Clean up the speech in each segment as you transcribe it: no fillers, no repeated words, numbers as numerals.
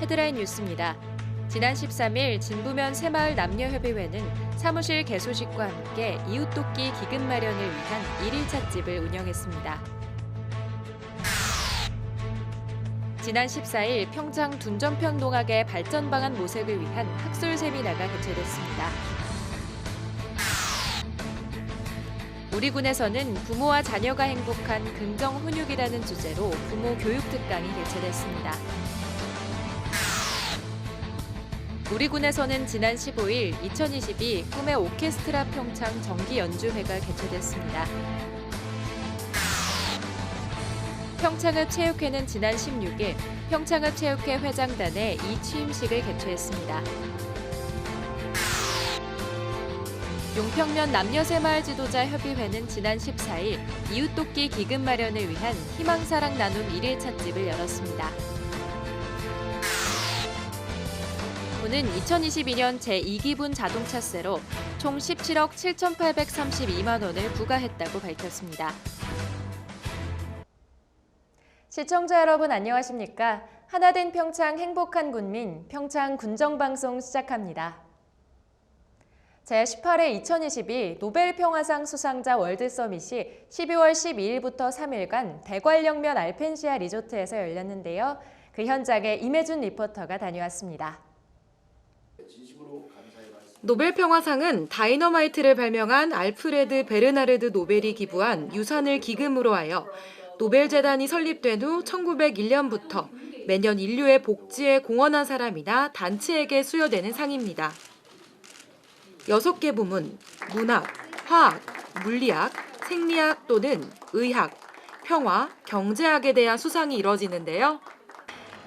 헤드라인 뉴스입니다. 지난 13일 진부면 새마을 남녀협의회는 사무실 개소식과 함께 이웃돕기 기금 마련을 위한 1일 찻집을 운영했습니다. 지난 14일 평창 둔전평 농악의 발전 방안 모색을 위한 학술 세미나가 개최됐습니다. 우리 군에서는 부모와 자녀가 행복한 긍정 훈육이라는 주제로 부모 교육 특강이 개최됐습니다. 우리 군에서는 지난 15일 2022 꿈의 오케스트라 평창 정기 연주회가 개최됐습니다. 평창읍 체육회는 지난 16일 평창읍 체육회 회장단의 취임식을 개최했습니다. 용평면 남녀새마을 지도자 협의회는 지난 14일 이웃돕기 기금 마련을 위한 희망사랑 나눔 1일 찻집을 열었습니다. 군은 2022년 제2기분 자동차세로 총 17억 7,832만 원을 부과했다고 밝혔습니다. 시청자 여러분 안녕하십니까? 하나된 평창 행복한 군민 평창 군정방송 시작합니다. 제18회 2022 노벨평화상 수상자 월드서밋이 12월 12일부터 3일간 대관령면 알펜시아 리조트에서 열렸는데요. 그 현장에 임혜준 리포터가 다녀왔습니다. 노벨평화상은 다이너마이트를 발명한 알프레드 베르나르드 노벨이 기부한 유산을 기금으로 하여 노벨재단이 설립된 후 1901년부터 매년 인류의 복지에 공헌한 사람이나 단체에게 수여되는 상입니다. 6개 부문, 문학, 화학, 물리학, 생리학 또는 의학, 평화, 경제학에 대한 수상이 이뤄지는데요.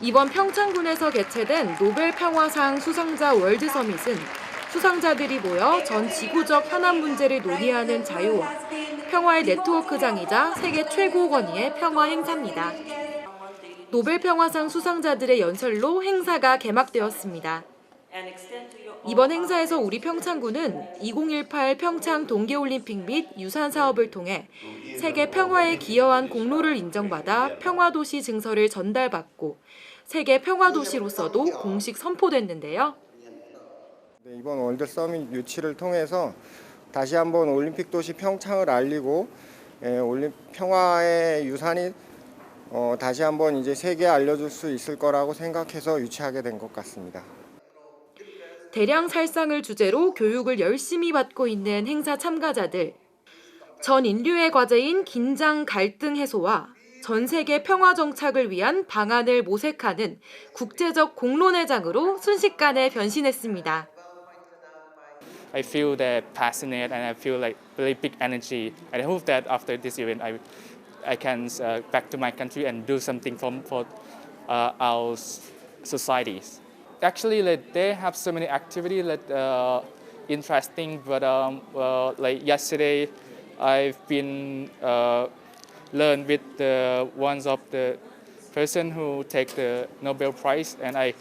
이번 평창군에서 개최된 노벨평화상 수상자 월드서밋은 수상자들이 모여 전 지구적 현안 문제를 논의하는 자유와 평화의 네트워크장이자 세계 최고 권위의 평화 행사입니다. 노벨평화상 수상자들의 연설로 행사가 개막되었습니다. 이번 행사에서 우리 평창군은 2018 평창 동계올림픽 및 유산 사업을 통해 세계 평화에 기여한 공로를 인정받아 평화도시 증서를 전달받고 세계 평화도시로서도 공식 선포됐는데요. 이번 월드 서밋 유치를 통해서 다시 한번 올림픽 도시 평창을 알리고 평화의 유산이 다시 한번 이제 세계에 알려줄 수 있을 거라고 생각해서 유치하게 된 것 같습니다. 대량 살상을 주제로 교육을 열심히 받고 있는 행사 참가자들. 전 인류의 과제인 긴장 갈등 해소와 전 세계 평화 정착을 위한 방안을 모색하는 국제적 공론의 장으로 순식간에 변신했습니다. I feel that passionate and I feel like really big energy. And I hope that after this event, I can back to my country and do something for our societies. Actually, like, they have so many activities that interesting. But like yesterday, I've been learned with the ones of the person who take the Nobel Prize, and I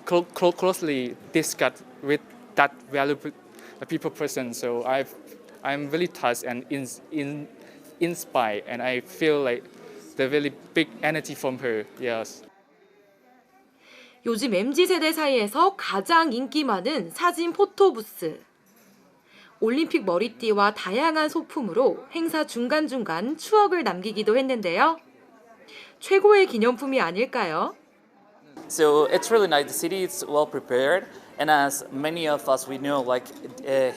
closely discussed with that valuable people person. So I'm really touched and inspired, and I feel like the really big energy from her. Yes. 요즘 MZ세대 사이에서 가장 인기 많은 사진 포토부스. 올림픽 머리띠와 다양한 소품으로 행사 중간중간 추억을 남기기도 했는데요. 최고의 기념품이 아닐까요? So it's really nice. The city is well prepared, and as many of us we know, like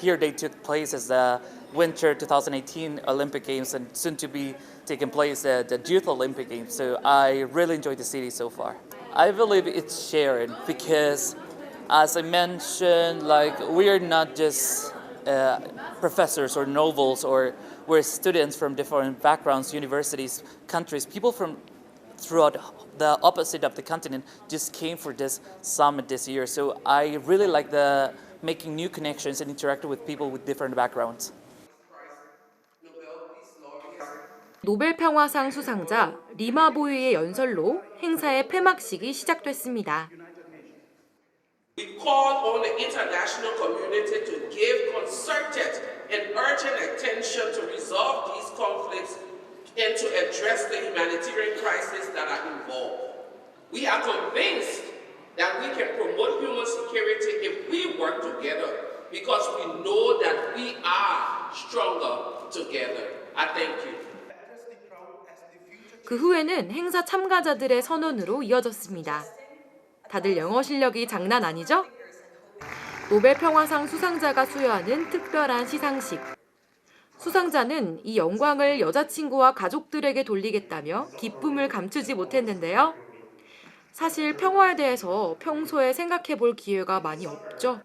here they took place as the Winter 2018 Olympic Games, and soon to be taking place the Youth Olympic Games. So I really enjoyed the city so far. I believe it's shared because, as I mentioned, like we are not just professors or nobles, or we're students from different backgrounds, universities, countries, people from throughout the opposite of the continent just came for this summit this year. So I really like the making new connections and interacting with people with different backgrounds. 노벨평화상 수상자 리마 보이의 연설로 행사의 폐막식이 시작됐습니다. We call on the international community to give concerted and urgent attention to resolve these conflicts and to address the humanitarian crises that are involved. We are convinced that we can promote human security if we work together, because we know that we are stronger together. I thank you. 그 후에는 행사 참가자들의 선언으로 이어졌습니다. 다들 영어 실력이 장난 아니죠? 노벨 평화상 수상자가 수여하는 특별한 시상식. 수상자는 이 영광을 여자친구와 가족들에게 돌리겠다며 기쁨을 감추지 못했는데요. 사실 평화에 대해서 평소에 생각해 볼 기회가 많이 없죠.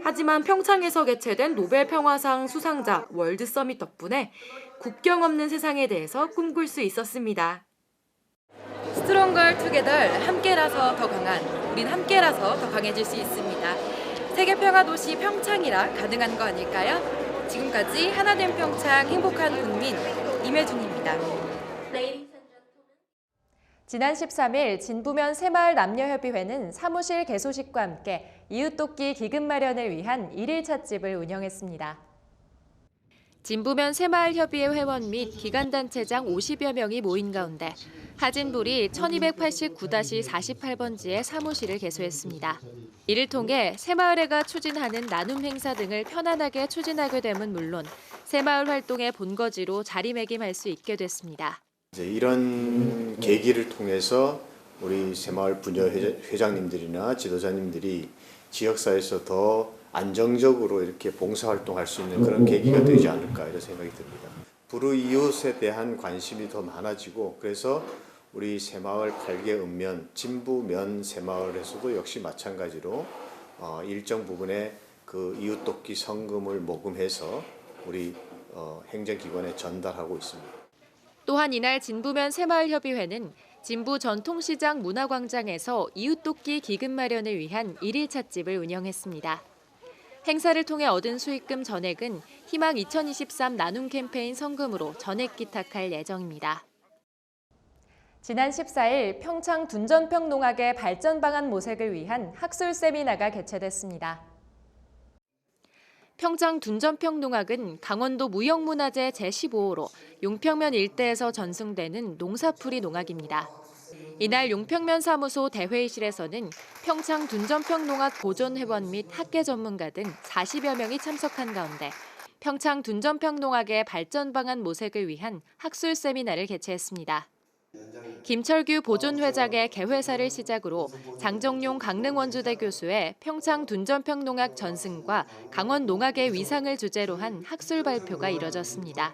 하지만 평창에서 개최된 노벨 평화상 수상자 월드 서밋 덕분에 국경 없는 세상에 대해서 꿈꿀 수 있었습니다. 스트롱걸 투게더, 함께라서 더 강한, 우린 함께라서 더 강해질 수 있습니다. 세계 평화 도시 평창이라 가능한 거 아닐까요? 지금까지 하나된 평창 행복한 국민 임혜준입니다. 지난 13일 진부면 새마을 남녀협의회는 사무실 개소식과 함께 이웃돕기 기금 마련을 위한 1일 찻집을 운영했습니다. 진부면 새마을협의회 회원 및 기관단체장 50여 명이 모인 가운데 하진불이 1289-48번지의 사무실을 개소했습니다. 이를 통해 새마을회가 추진하는 나눔 행사 등을 편안하게 추진하게 됨은 물론 새마을 활동의 본거지로 자리매김할 수 있게 됐습니다. 이런 계기를 통해서 우리 새마을 부녀 회장님들이나 지도자님들이 지역사회에서 더 안정적으로 이렇게 봉사활동할 수 있는 그런 계기가 되지 않을까 이런 생각이 듭니다. 불우이웃에 대한 관심이 더 많아지고 그래서 우리 새마을 8개 읍면, 진부면 새마을에서도 역시 마찬가지로 일정 부분의 그 이웃돕기 성금을 모금해서 우리 행정기관에 전달하고 있습니다. 또한 이날 진부면 새마을협의회는 진부 전통시장 문화광장에서 이웃돕기 기금 마련을 위한 1일 찻집을 운영했습니다. 행사를 통해 얻은 수익금 전액은 희망 2023 나눔 캠페인 성금으로 전액 기탁할 예정입니다. 지난 14일 평창 둔전평 농악의 발전 방안 모색을 위한 학술 세미나가 개최됐습니다. 평창 둔전평 농악은 강원도 무형문화재 제15호로 용평면 일대에서 전승되는 농사풀이 농악입니다. 이날 용평면 사무소 대회의실에서는 평창 둔전평 농악 보존회원 및 학계 전문가 등 40여 명이 참석한 가운데 평창 둔전평 농악의 발전 방안 모색을 위한 학술 세미나를 개최했습니다. 김철규 보존회장의 개회사를 시작으로 장정용 강릉원주대 교수의 평창 둔전평 농악 전승과 강원 농악의 위상을 주제로 한 학술 발표가 이뤄졌습니다.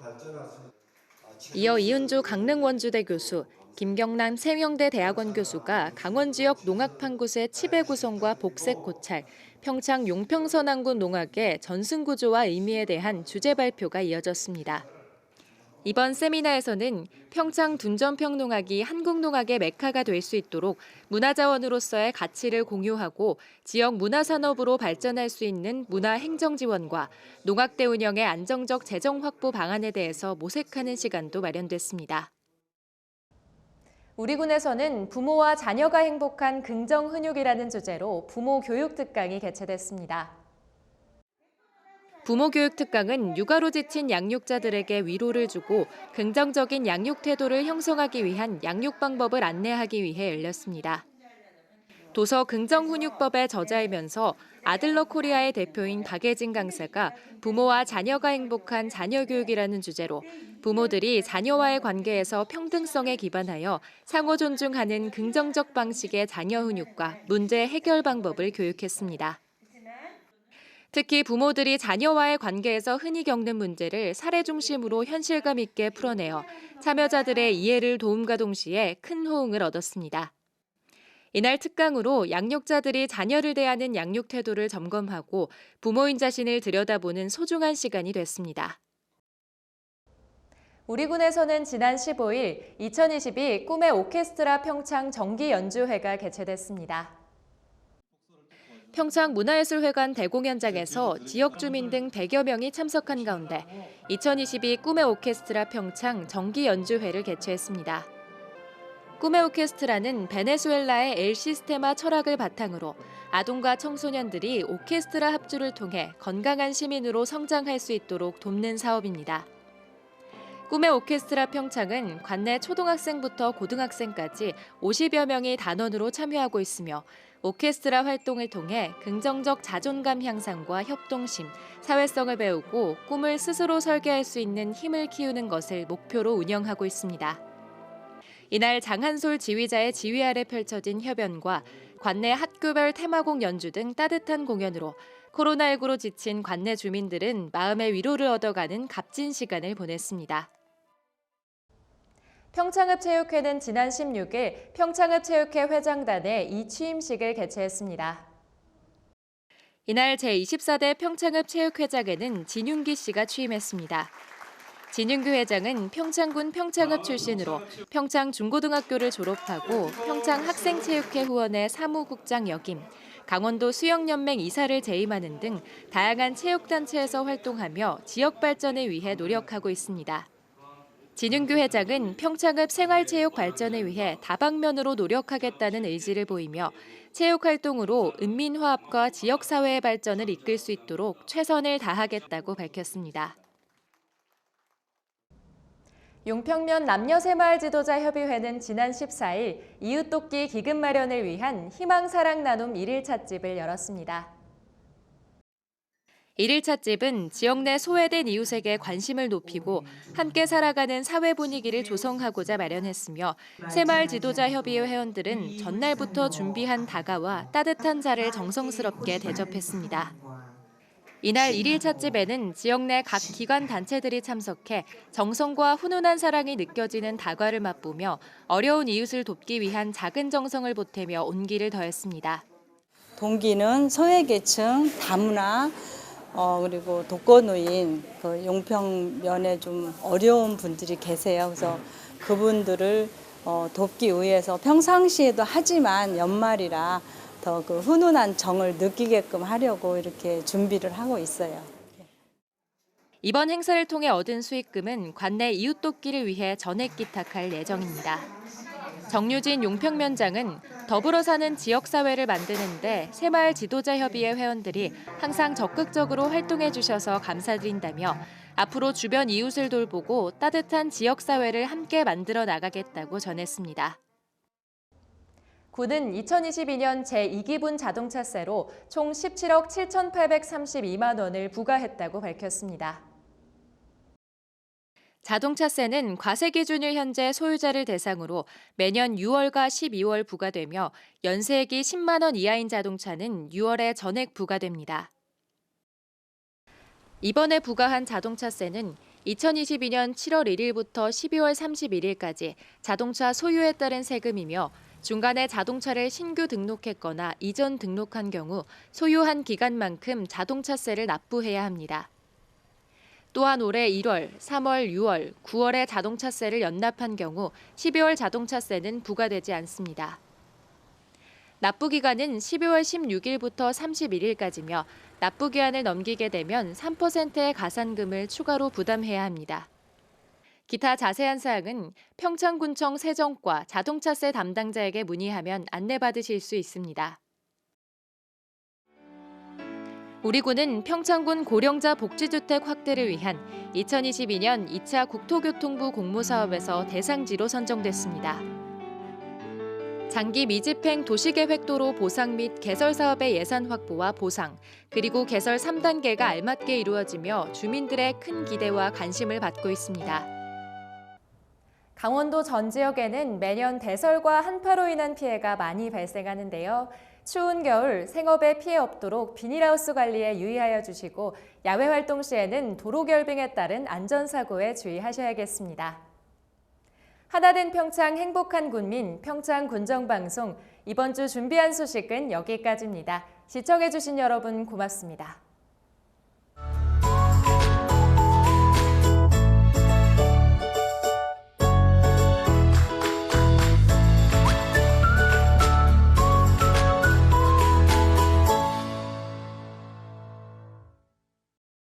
이어 이은주 강릉원주대 교수, 김경남 세명대 대학원 교수가 강원 지역 농악 판굿의 치배 구성과 복색 고찰, 평창 용평선안군 농악의 전승 구조와 의미에 대한 주제 발표가 이어졌습니다. 이번 세미나에서는 평창 둔전평 농악이 한국 농악의 메카가 될 수 있도록 문화자원으로서의 가치를 공유하고 지역 문화산업으로 발전할 수 있는 문화행정 지원과 농악대 운영의 안정적 재정 확보 방안에 대해서 모색하는 시간도 마련됐습니다. 우리 군에서는 부모와 자녀가 행복한 긍정훈육이라는 주제로 부모 교육 특강이 개최됐습니다. 부모 교육 특강은 육아로 지친 양육자들에게 위로를 주고 긍정적인 양육 태도를 형성하기 위한 양육 방법을 안내하기 위해 열렸습니다. 도서 긍정훈육법의 저자이면서 아들러 코리아의 대표인 박예진 강사가 부모와 자녀가 행복한 자녀 교육이라는 주제로 부모들이 자녀와의 관계에서 평등성에 기반하여 상호 존중하는 긍정적 방식의 자녀 훈육과 문제 해결 방법을 교육했습니다. 특히 부모들이 자녀와의 관계에서 흔히 겪는 문제를 사례 중심으로 현실감 있게 풀어내어 참여자들의 이해를 도움과 동시에 큰 호응을 얻었습니다. 이날 특강으로 양육자들이 자녀를 대하는 양육 태도를 점검하고 부모인 자신을 들여다보는 소중한 시간이 됐습니다. 우리 군에서는 지난 15일 2022 꿈의 오케스트라 평창 정기연주회가 개최됐습니다. 평창 문화예술회관 대공연장에서 지역 주민 등 100여 명이 참석한 가운데 2022 꿈의 오케스트라 평창 정기연주회를 개최했습니다. 꿈의 오케스트라는 베네수엘라의 엘 시스테마 철학을 바탕으로 아동과 청소년들이 오케스트라 합주를 통해 건강한 시민으로 성장할 수 있도록 돕는 사업입니다. 꿈의 오케스트라 평창은 관내 초등학생부터 고등학생까지 50여 명이 단원으로 참여하고 있으며 오케스트라 활동을 통해 긍정적 자존감 향상과 협동심, 사회성을 배우고 꿈을 스스로 설계할 수 있는 힘을 키우는 것을 목표로 운영하고 있습니다. 이날 장한솔 지휘자의 지휘 아래 펼쳐진 협연과 관내 학교별 테마곡 연주 등 따뜻한 공연으로 코로나19로 지친 관내 주민들은 마음의 위로를 얻어가는 값진 시간을 보냈습니다. 평창읍체육회는 지난 16일 평창읍체육회 회장단의 이 취임식을 개최했습니다. 이날 제24대 평창읍체육회장에는 진윤기 씨가 취임했습니다. 진윤규 회장은 평창군 평창읍 출신으로 평창중고등학교를 졸업하고 평창학생체육회 후원회 사무국장 역임, 강원도 수영연맹 이사를 재임하는 등 다양한 체육단체에서 활동하며 지역 발전을 위해 노력하고 있습니다. 진윤규 회장은 평창읍 생활체육 발전을 위해 다방면으로 노력하겠다는 의지를 보이며 체육활동으로 읍민화합과 지역사회의 발전을 이끌 수 있도록 최선을 다하겠다고 밝혔습니다. 용평면 남녀새마을지도자협의회는 지난 14일 이웃돕기 기금 마련을 위한 희망사랑 나눔 1일 찻집을 열었습니다. 1일 찻집은 지역 내 소외된 이웃에게 관심을 높이고 함께 살아가는 사회 분위기를 조성하고자 마련했으며 새마을지도자협의회 회원들은 전날부터 준비한 다가와 따뜻한 차를 정성스럽게 대접했습니다. 이날 1일 찻집에는 지역 내 각 기관 단체들이 참석해 정성과 훈훈한 사랑이 느껴지는 다과를 맛보며 어려운 이웃을 돕기 위한 작은 정성을 보태며 온기를 더했습니다. 동기는 소외계층, 다문화, 그리고 독거노인, 그 용평면에 좀 어려운 분들이 계세요. 그래서 그분들을 돕기 위해서 평상시에도 하지만 연말이라 더 그 훈훈한 정을 느끼게끔 하려고 이렇게 준비를 하고 있어요. 이번 행사를 통해 얻은 수익금은 관내 이웃 돕기를 위해 전액 기탁할 예정입니다. 정유진 용평면장은 더불어 사는 지역사회를 만드는데 새마을지도자협의회 회원들이 항상 적극적으로 활동해 주셔서 감사드린다며 앞으로 주변 이웃을 돌보고 따뜻한 지역사회를 함께 만들어 나가겠다고 전했습니다. 군은 2022년 제2기분 자동차세로 총 17억 7,832만 원을 부과했다고 밝혔습니다. 자동차세는 과세 기준일 현재 소유자를 대상으로 매년 6월과 12월 부과되며 연세액이 10만 원 이하인 자동차는 6월에 전액 부과됩니다. 이번에 부과한 자동차세는 2022년 7월 1일부터 12월 31일까지 자동차 소유에 따른 세금이며 중간에 자동차를 신규 등록했거나 이전 등록한 경우 소유한 기간만큼 자동차세를 납부해야 합니다. 또한 올해 1월, 3월, 6월, 9월에 자동차세를 연납한 경우 12월 자동차세는 부과되지 않습니다. 납부 기간은 12월 16일부터 31일까지며 납부 기한을 넘기게 되면 3%의 가산금을 추가로 부담해야 합니다. 기타 자세한 사항은 평창군청 세정과 자동차세 담당자에게 문의하면 안내받으실 수 있습니다. 우리 군은 평창군 고령자 복지주택 확대를 위한 2022년 2차 국토교통부 공모사업에서 대상지로 선정됐습니다. 장기 미집행 도시계획도로 보상 및 개설 사업의 예산 확보와 보상, 그리고 개설 3단계가 알맞게 이루어지며 주민들의 큰 기대와 관심을 받고 있습니다. 강원도 전 지역에는 매년 대설과 한파로 인한 피해가 많이 발생하는데요. 추운 겨울 생업에 피해 없도록 비닐하우스 관리에 유의하여 주시고 야외 활동 시에는 도로 결빙에 따른 안전사고에 주의하셔야겠습니다. 하나된 평창 행복한 군민 평창군정방송 이번 주 준비한 소식은 여기까지입니다. 시청해주신 여러분 고맙습니다.